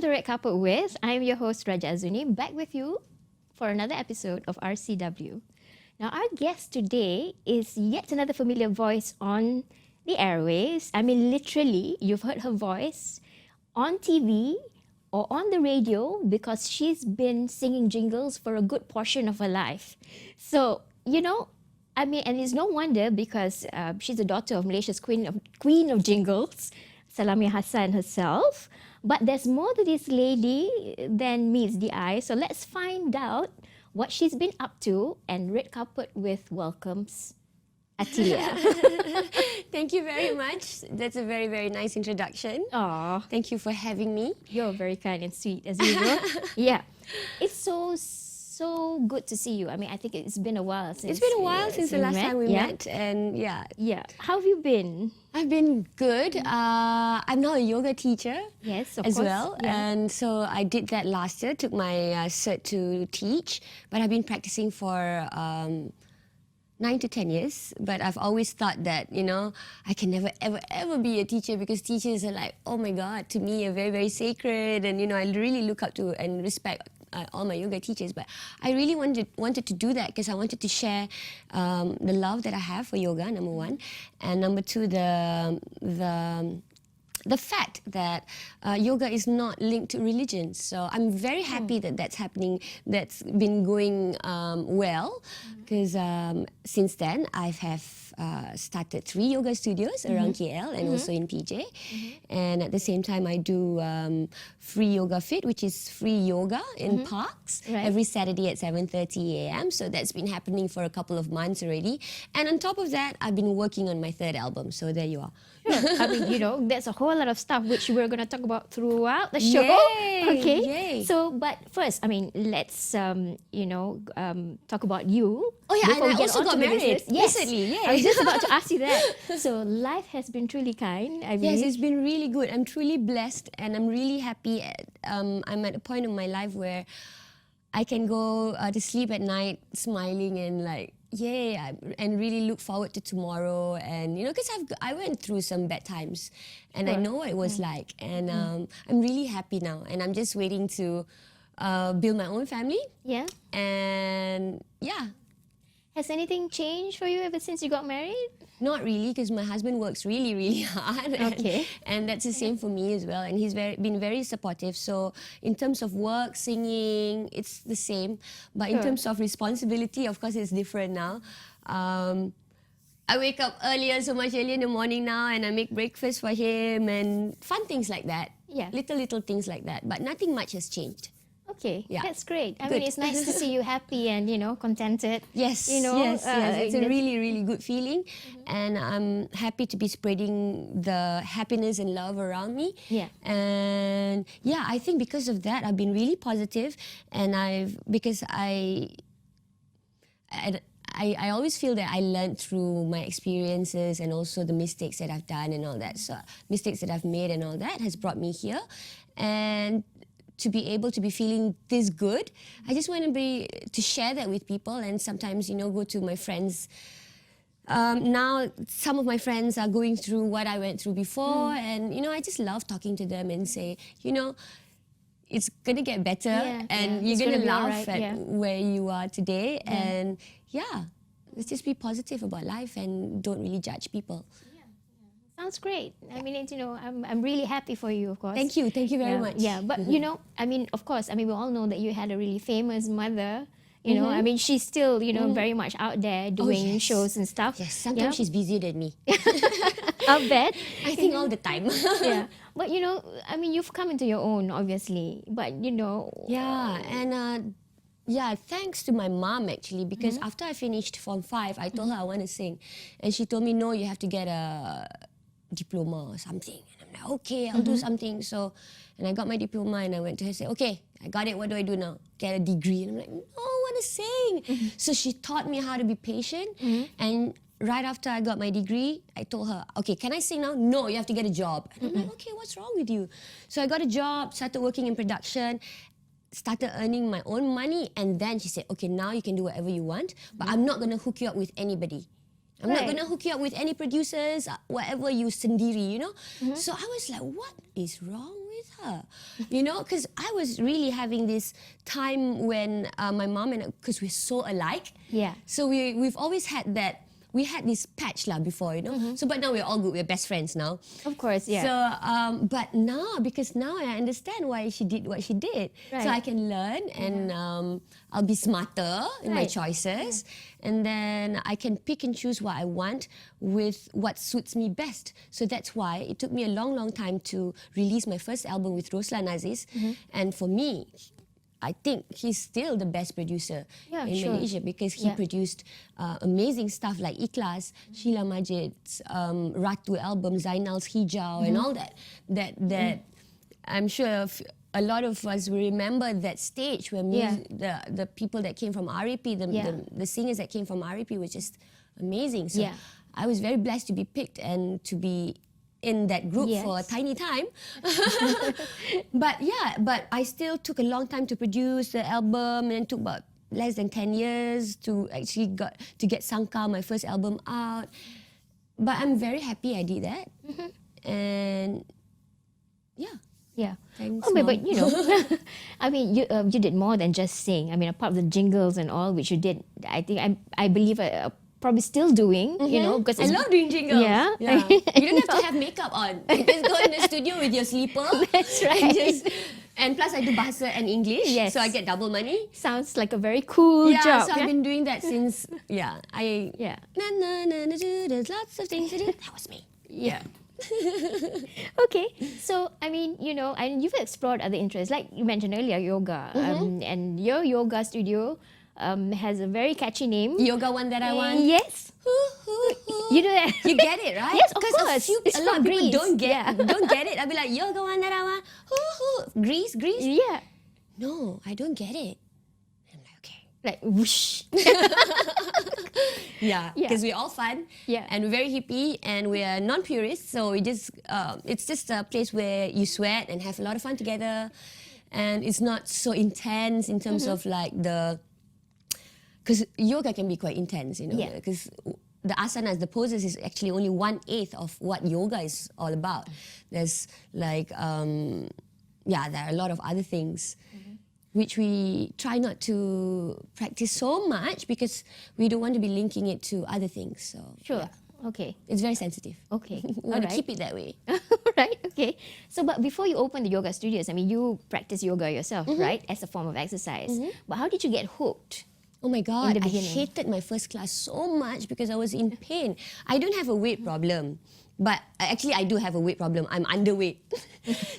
to Red Carpet with. I'm your host Raja Azuni, back with you for another episode of RCW. Now, our guest today is yet another familiar voice on the airways. I mean, literally, you've heard her voice on TV or on the radio because she's been singing jingles for a good portion of her life. So, and it's no wonder because she's the daughter of Malaysia's Queen of Jingles, Salami Hassan herself. But there's more to this lady than meets the eye. So let's find out what she's been up to. And Red Carpet with welcomes Atilia. Thank you very much. That's a very, very nice introduction. Aw, Thank you for having me. you're very kind and sweet as usual. Yeah, it's so good to see you. I mean, I think it's been a while since It's been a while since the last time we yeah? met, and yeah, Yeah, how have you been? I've been good. I'm now a yoga teacher Yes, of as course. well, Yeah. and so I did that last year. Took my cert to teach, but I've been practicing for 9 to 10 years, but I've always thought that, I can never, ever be a teacher because teachers are like, oh my God, to me, are very, very sacred. And, I really look up to and respect all my yoga teachers. But I really wanted to do that because I wanted to share the love that I have for yoga, number one. And number two, the fact that yoga is not linked to religion. So I'm very happy that that's happening, that's been going well, because since then I have started 3 yoga studios around KL and also in PJ. And at the same time I do free yoga fit, which is free yoga in parks every Saturday at 7:30 a.m. So that's been happening for a couple of months already. And on top of that, I've been working on my 3rd album. So there you are. Sure. I mean, there's a whole lot of stuff which we're going to talk about throughout the show. Yay! Okay. Yay. So, but first, I mean, let's, talk about you. Oh yeah, before and we I get also on got to the married business. Yes. recently. I was just about to ask you that. So, life has been truly kind. I mean, Yes, it's been really good. I'm truly blessed and I'm really happy. I'm at a point in my life where I can go to sleep at night smiling and like, yay, and really look forward to tomorrow. And, because I went through some bad times and I know what it was like. And I'm really happy now. And I'm just waiting to build my own family. yeah. And yeah. Has anything changed for you ever since you got married? Not really, because my husband works really, really hard. Okay. And that's the same for me as well. And he's been very supportive. So in terms of work, singing, it's the same. But in Sure. terms of responsibility, of course, it's different now. I wake up earlier, so much earlier in the morning now, and I make breakfast for him and fun things like that. Yeah. Little things like that. But nothing much has changed. Okay, Yeah. that's great. I Good. mean, it's nice to see you happy and, contented. Yes, yes. It's a really, really good feeling. And I'm happy to be spreading the happiness and love around me. Yeah. And yeah, I think because of that, I've been really positive. And because I always feel that I learned through my experiences and also the mistakes that I've done and all that. So mistakes that I've made and all that has brought me here. And to be able to be feeling this good, I just want to share that with people and sometimes, go to my friends. Now, some of my friends are going through what I went through before and, I just love talking to them and say, it's going to get better and it's you're going gonna to be all laugh right, at where you are today. And let's just be positive about life and don't really judge people. Sounds great. I mean, I'm really happy for you, of course. Thank you very much. Yeah, but of course, we all know that you had a really famous mother. I mean, she's still, very much out there doing yes. shows and stuff. Yes, sometimes she's busier than me. I'll bet. I think all the time. Yeah, but you've come into your own, obviously. But Yeah, and thanks to my mom actually, because after I finished Form 5, I told her I want to sing. And she told me, no, you have to get a diploma or something. And I'm like, okay, I'll do something. So, and I got my diploma and I went to her and said, okay, I got it, what do I do now? Get a degree. And I'm like, no, I want to sing. So she taught me how to be patient. And right after I got my degree, I told her, okay, can I sing now? No, you have to get a job. And I'm like, okay, what's wrong with you? So I got a job, started working in production, started earning my own money, and then she said, okay, now you can do whatever you want, but I'm not going to hook you up with anybody. I'm not going to hook you up with any producers, whatever you sendiri, So I was like, what is wrong with her, you know, because I was really having this time when my mom and, because we're so alike. Yeah. So we've always had that, we had this patch lah before, you know. So but now we're all good, we're best friends now. Of course, yeah. So, but now, because now I understand why she did what she did. So Right. I can learn and I'll be smarter in my Right. choices. And then I can pick and choose what I want with what suits me best. So that's why it took me a long, long time to release my first album with Roslan Aziz. And for me, I think he's still the best producer Yeah, in sure. Malaysia because he Yeah. produced amazing stuff like Ikhlas, Sheila Majid's Ratu album, Zainal's Hijau, and all that. That I'm sure a lot of us will remember that stage where the people that came from REP, the singers that came from REP were just amazing. So Yeah. I was very blessed to be picked and to be in that group for a Yes. tiny time. But I still took a long time to produce the album, and it took about less than 10 years to actually get Sangka, my first album, out. But I'm very happy I did that. And yeah. Yeah. Thanks, Okay, Mom. but you know, I mean, you did more than just sing. I mean, apart from the jingles and all, which you did, I think I believe probably still doing. You know, because I love doing jingles. Yeah. You don't have to have makeup on. You just go in the studio with your sleeper. That's right. And plus I do Bahasa and English. Yes. So I get double money. Sounds like a very cool job. So I've been doing that since, Yeah. Na, na, na, na, do, there's lots of things to do. That was me. Yeah. Okay, so I mean, you know, and you've explored other interests, like you mentioned earlier, yoga, and your yoga studio has a very catchy name. Yoga one that I want. Yes, you do that. You get it, right? Yes, of Because course. It's a lot from of people Greece. don't get Yeah. don't get it. I'll be like, yoga one that I want. Greece. Yeah, No, I don't get it. I'm like, okay. like whoosh. Yeah, Yeah. because we're all fun. Yeah. And we're very hippie and we're non-purists. So it's just a place where you sweat and have a lot of fun together. And it's not so intense in terms of like because yoga can be quite intense, you know. Yeah. Because the asanas, the poses is actually only 1/8 of what yoga is all about. There's like, there are a lot of other things which we try not to practice so much because we don't want to be linking it to other things. So Sure. yeah, Okay. it's very sensitive. Okay. We want to keep it that way. Right. Okay. So, but before you opened the yoga studios, I mean, you practice yoga yourself, right, as a form of exercise. But how did you get hooked? Oh my God, the I beginning. hated my first class so much because I was in pain. I don't have a weight problem. But actually, I do have a weight problem. I'm underweight.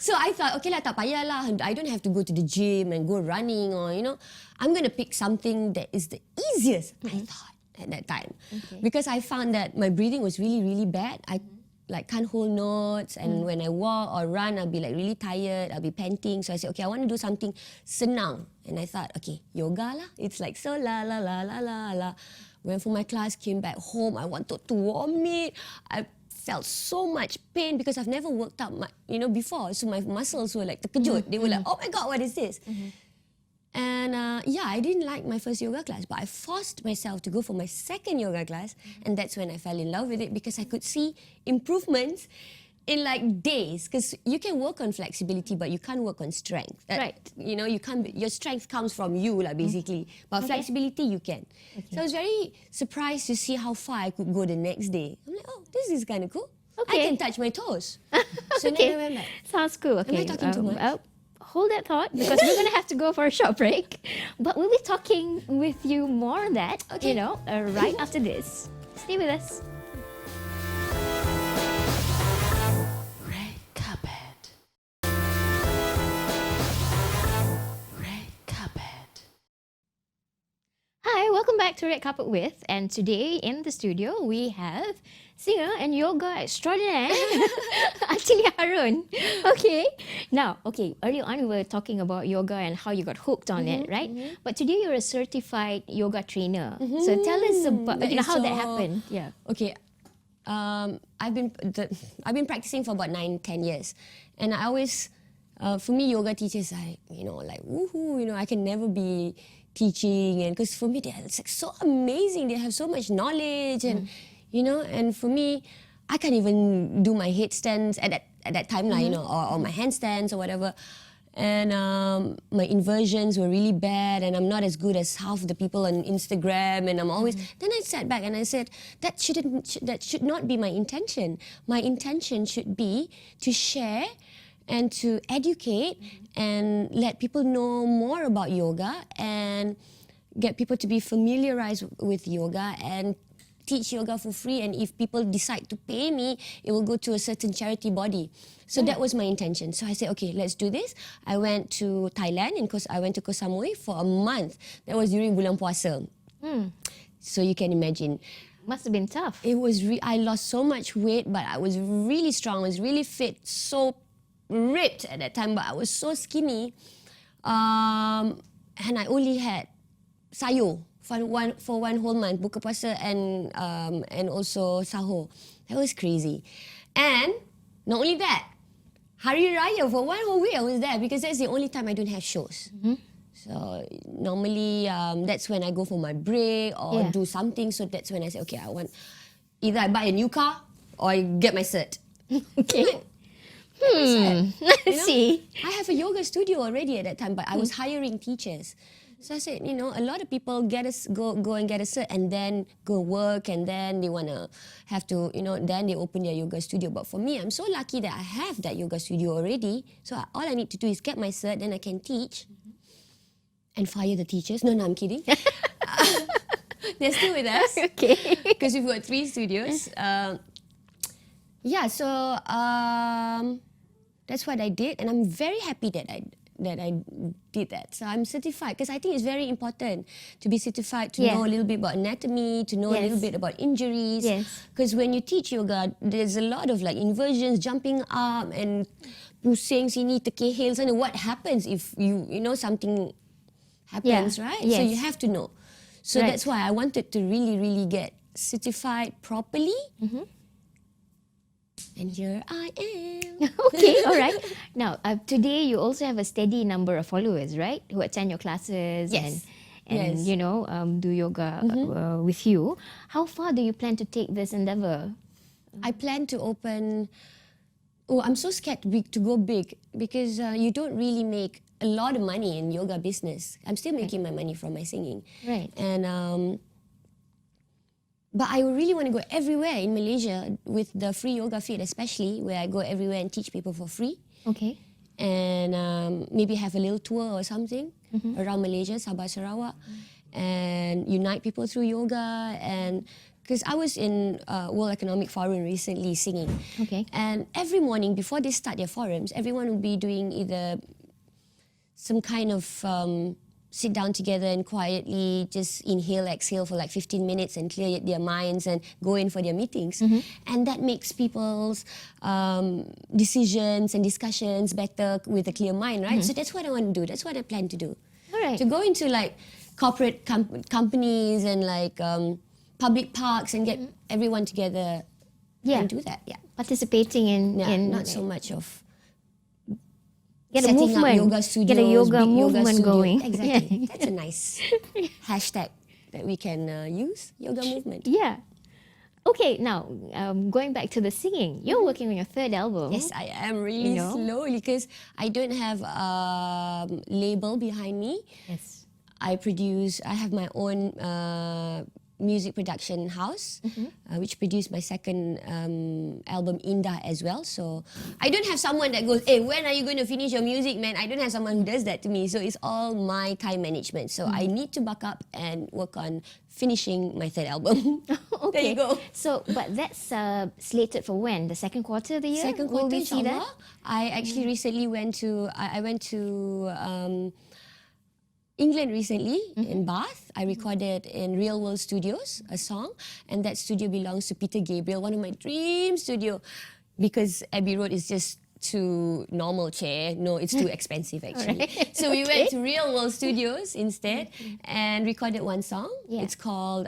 So I thought, okay lah, tak payah lah. I don't have to go to the gym and go running or, you know. I'm going to pick something that is the easiest, I thought, at that time. Okay. Because I found that my breathing was really, really bad. I like can't hold notes, and when I walk or run, I'll be like really tired. I'll be panting. So I said, okay, I want to do something senang. And I thought, okay, yoga lah. It's like so la la la la la la. Went for my class, came back home. I wanted to vomit. I felt so much pain because I've never worked out before. So my muscles were like terkejut. They were like, oh my God, what is this? And I didn't like my first yoga class, but I forced myself to go for my second yoga class, and that's when I fell in love with it because I could see improvements in like days. Because you can work on flexibility, but you can't work on strength. Right. You know, you can't. Your strength comes from you, like basically. But flexibility, you can. So I was very surprised to see how far I could go the next day. I'm like, oh, this is kind of cool. Okay. I can touch my toes. So Okay. then I went back. Sounds cool. Okay. I talking too much? Hold that thought because we're going to have to go for a short break. But we'll be talking with you more on that, Okay. right after this. Stay with us. Red carpet. Red carpet. Hi, welcome back to Red Carpet With. And today in the studio, we have singer and yoga extraordinaire, Atilia Harun. Okay. Now, earlier on we were talking about yoga and how you got hooked on it, right? But today you're a certified yoga trainer. So tell us about how that happened. Yeah. Okay, I've been practicing for about 9-10 years, and I always, for me, yoga teachers are like woohoo. I can never be teaching, and because for me they're like so amazing. They have so much knowledge, and and for me, I can't even do my headstands. at that time, like, or my handstands or whatever. And my inversions were really bad, and I'm not as good as half the people on Instagram. And I'm always. Then I sat back and I said, that should not be my intention. My intention should be to share and to educate and let people know more about yoga and get people to be familiarized with yoga and teach yoga for free. And if people decide to pay me, it will go to a certain charity body. So that was my intention. So I said, okay, let's do this. I went to Thailand and I went to Koh Samui for a month. That was during bulan puasa. So you can imagine. Must have been tough. It was. I lost so much weight, but I was really strong. I was really fit, so ripped at that time, but I was so skinny. And I only had sayur for one whole month, buka puasa and also sahur. That was crazy. And not only that, Hari Raya for one whole week I was there because that's the only time I don't have shows. So normally that's when I go for my break or do something. So that's when I say, okay, I want either I buy a new car or I get my cert. Okay. Let's see. I have a yoga studio already at that time, but I was hiring teachers. So I said, a lot of people go and get a cert and then go work, and then they want to have to, then they open their yoga studio. But for me, I'm so lucky that I have that yoga studio already. So all I need to do is get my cert, then I can teach and fire the teachers. No, I'm kidding. They're still with us. Okay. Because we've got 3 studios. So that's what I did, and I'm very happy that I did that. So I'm certified because I think it's very important to be certified, to know a little bit about anatomy, to know a little bit about injuries. Because when you teach yoga, there's a lot of like inversions, jumping up and pusing sini, terkehil sana. What happens if something happens, right? So you have to know. So that's why I wanted to really, really get certified properly. And here I am. Okay, all right. Now, today you also have a steady number of followers, right? Who attend your classes and do yoga with you. How far do you plan to take this endeavor? I plan to open. Oh, I'm so scared to go big because you don't really make a lot of money in yoga business. I'm still making my money from my singing. Right. And but I really want to go everywhere in Malaysia with the free yoga feed, especially where I go everywhere and teach people for free. Okay. And maybe have a little tour or something around Malaysia, Sabah, Sarawak, and unite people through yoga. And because I was in World Economic Forum recently singing, and every morning before they start their forums, everyone will be doing either some kind of sit down together and quietly just inhale, exhale for like 15 minutes and clear their minds and go in for their meetings. And that makes people's decisions and discussions better with a clear mind, right? So that's what I want to do. That's what I plan to do. All right. To go into like corporate companies and like public parks and get everyone together and do that. Yeah. Participating in not so much of get a setting movement, up yoga studios, get a yoga big movement studio. going. Exactly. That's a nice hashtag that we can use, yoga movement. Yeah. Okay, now going back to the singing, you're working on your 3rd album. Yes, I am really slowly because I don't have a label behind me. Yes. I have my own music production house, which produced my 2nd album, Indah, as well. So I don't have someone that goes, hey, when are you going to finish your music, man? I don't have someone who does that to me. So it's all my time management. So I need to buck up and work on finishing my 3rd album. Okay. There you go. So, but that's slated for when? The 2nd quarter of the year? Second Will quarter, we see that? inshallah. I actually recently went to England recently in Bath. I recorded in Real World Studios a song, and that studio belongs to Peter Gabriel, one of my dream studio, because Abbey Road is just too normal chair. No, it's too expensive actually. So we went to Real World Studios instead and recorded one song. It's called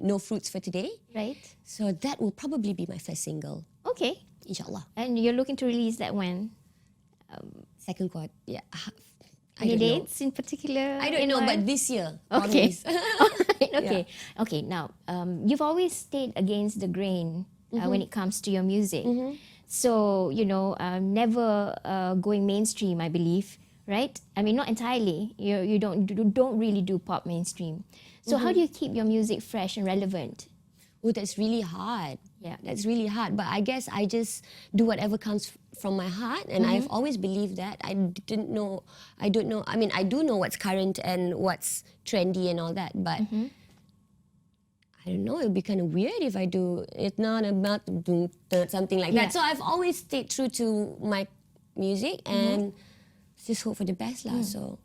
No Fruits for Today. Right. So that will probably be my first single. Okay. Inshallah. And you're looking to release that when? Second quarter, yeah. Any dates in particular? I don't know, but this year. Okay. Promise. All right. Okay. Okay. Now, you've always stayed against the grain when it comes to your music. So, never going mainstream, I believe, right? I mean, not entirely. You don't really do pop mainstream. So how do you keep your music fresh and relevant? Oh, that's really hard. Yeah. That's really hard. But I guess I just do whatever comes from my heart, and I've always believed that. I don't know. I mean, I do know what's current and what's trendy and all that, but I don't know. It'll be kind of weird if I do. It's not about something like Yeah. that. So I've always stayed true to my music and just hope for the best, lah. So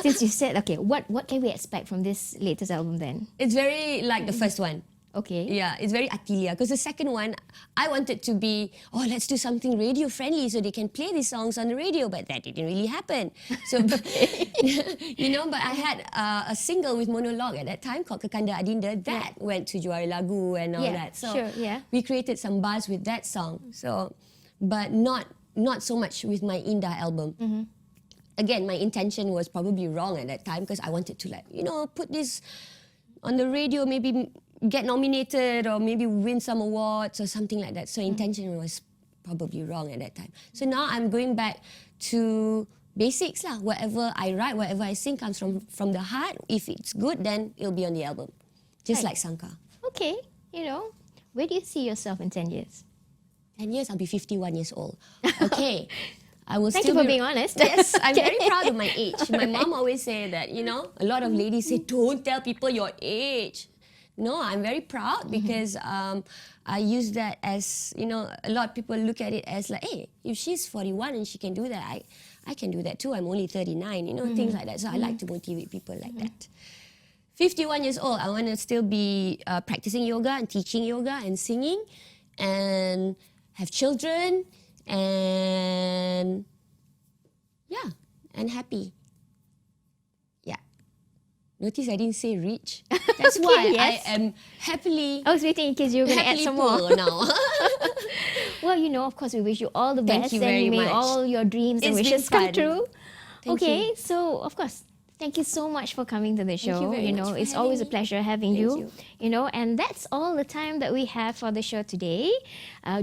since you said, okay, what can we expect from this latest album then? It's very like the first one. Okay. Yeah, it's very Atilia. Because the second one, I wanted to be, let's do something radio friendly so they can play these songs on the radio, but that didn't really happen. So, but I had a single with monologue at that time called Kekanda Adinda that went to Juara Lagu and all that. So sure, yeah. we created some buzz with that song. So, but not so much with my Indah album. Again, my intention was probably wrong at that time because I wanted to put this on the radio, maybe get nominated or maybe win some awards or something like that. So intention was probably wrong at that time. So now I'm going back to basics lah. Whatever I write, whatever I sing comes from the heart. If it's good, then it'll be on the album. Just like Sangka. Okay, where do you see yourself in 10 years? 10 years, I'll be 51 years old. Okay. I will Thank you still for being honest. Yes, I'm very proud of my age. My mom always say that, a lot of ladies say, don't tell people your age. No, I'm very proud because I use that as, a lot of people look at it as like, hey, if she's 41 and she can do that, I can do that too. I'm only 39, things like that. So I like to motivate people like that. 51 years old, I want to still be practicing yoga and teaching yoga and singing and have children and happy. Yeah. Notice I didn't say rich. That's why yes. I am happily. I was waiting in case you were going to add some more. poor now. Well, of course, we wish you all the Thank best you and very may much. all your dreams and It's been wishes come fun. true. Thank okay, you. so of course, thank you so much for coming to the show. you very much for It's having always a me. pleasure having Thank you. And that's all the time that we have for the show today.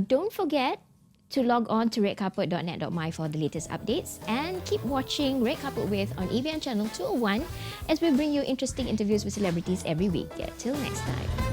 Don't forget to log on to redcarpet.net.my for the latest updates and keep watching Red Carpet With on EBN Channel 201 as we bring you interesting interviews with celebrities every week. Till next time.